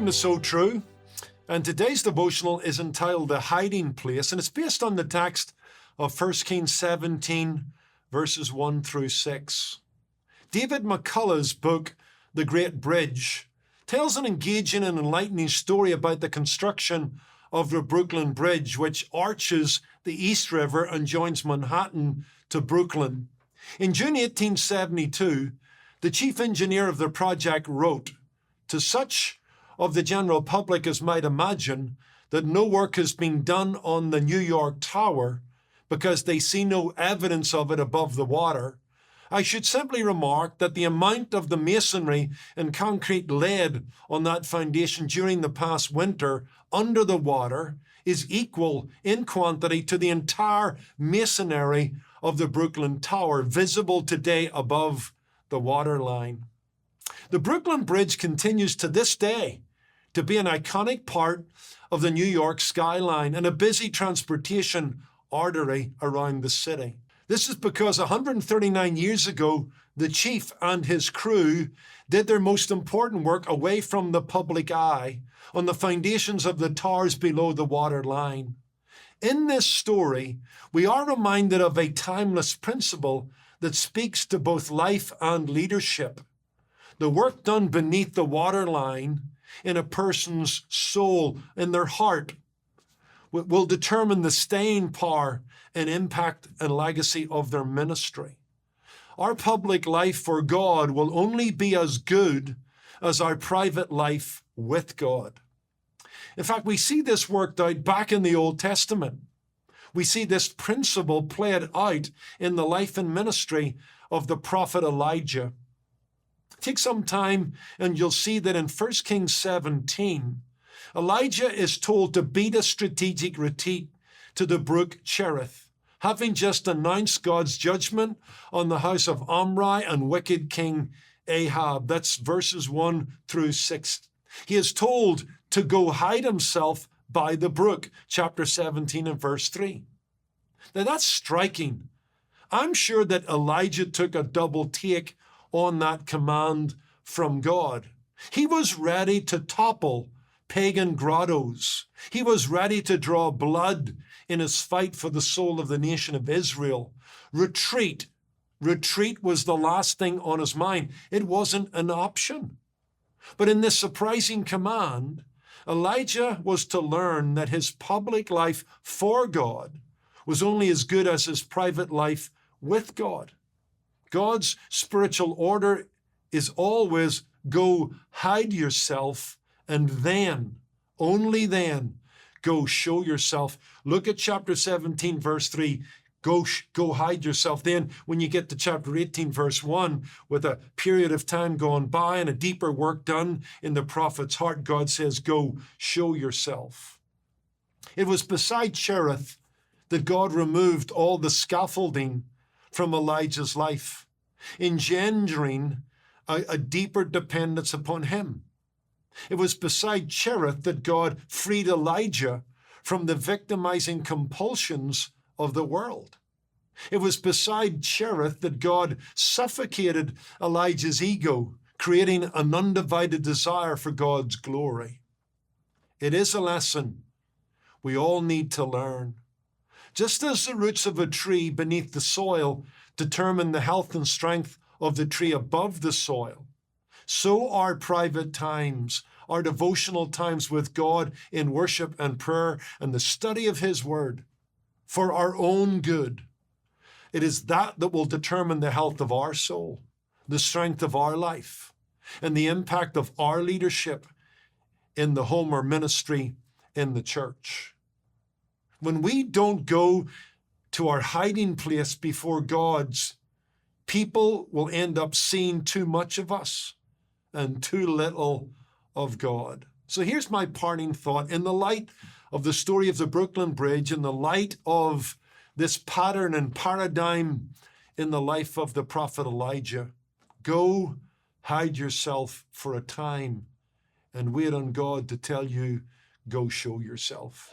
is so true. And today's devotional is entitled The Hiding Place, and it's based on the text of 1 Kings 17, verses 1 through 6. David McCullough's book, The Great Bridge, tells an engaging and enlightening story about the construction of the Brooklyn Bridge, which arches the East River and joins Manhattan to Brooklyn. In June 1872, the chief engineer of the project wrote, "To such of the general public as might imagine that no work has been done on the New York Tower because they see no evidence of it above the water, I should simply remark that the amount of the masonry and concrete laid on that foundation during the past winter under the water is equal in quantity to the entire masonry of the Brooklyn Tower, visible today above the waterline." The Brooklyn Bridge continues to this day to be an iconic part of the New York skyline and a busy transportation artery around the city. This is because 139 years ago, the chief and his crew did their most important work away from the public eye on the foundations of the towers below the waterline. In this story, we are reminded of a timeless principle that speaks to both life and leadership. The work done beneath the waterline in a person's soul, in their heart, will determine the staying power and impact and legacy of their ministry. Our public life for God will only be as good as our private life with God. In fact, we see this worked out back in the Old Testament. We see this principle played out in the life and ministry of the prophet Elijah. Take some time and you'll see that in 1 Kings 17, Elijah is told to beat a strategic retreat to the brook Cherith, having just announced God's judgment on the house of Omri and wicked King Ahab. That's verses 1 through 6. He is told to go hide himself by the brook, chapter 17 and verse 3. Now that's striking. I'm sure that Elijah took a double take on that command from God. He was ready to topple pagan grottos. He was ready to draw blood in his fight for the soul of the nation of Israel. Retreat was the last thing on his mind. It wasn't an option. But in this surprising command, Elijah was to learn that his public life for God was only as good as his private life with God. God's spiritual order is always go hide yourself and then, only then, go show yourself. Look at chapter 17, verse 3. Go hide yourself. Then when you get to chapter 18, verse 1, with a period of time gone by and a deeper work done in the prophet's heart, God says, go show yourself. It was beside Cherith that God removed all the scaffolding from Elijah's life, engendering a deeper dependence upon him. It was beside Cherith that God freed Elijah from the victimizing compulsions of the world. It was beside Cherith that God suffocated Elijah's ego, creating an undivided desire for God's glory. It is a lesson we all need to learn. Just as the roots of a tree beneath the soil determine the health and strength of the tree above the soil, so our private times, our devotional times with God in worship and prayer and the study of His Word for our own good. It is that will determine the health of our soul, the strength of our life, and the impact of our leadership in the home or ministry in the church. When we don't go to our hiding place before God's, people will end up seeing too much of us and too little of God. So here's my parting thought. In the light of the story of the Brooklyn Bridge, in the light of this pattern and paradigm in the life of the prophet Elijah, go hide yourself for a time and wait on God to tell you, go show yourself.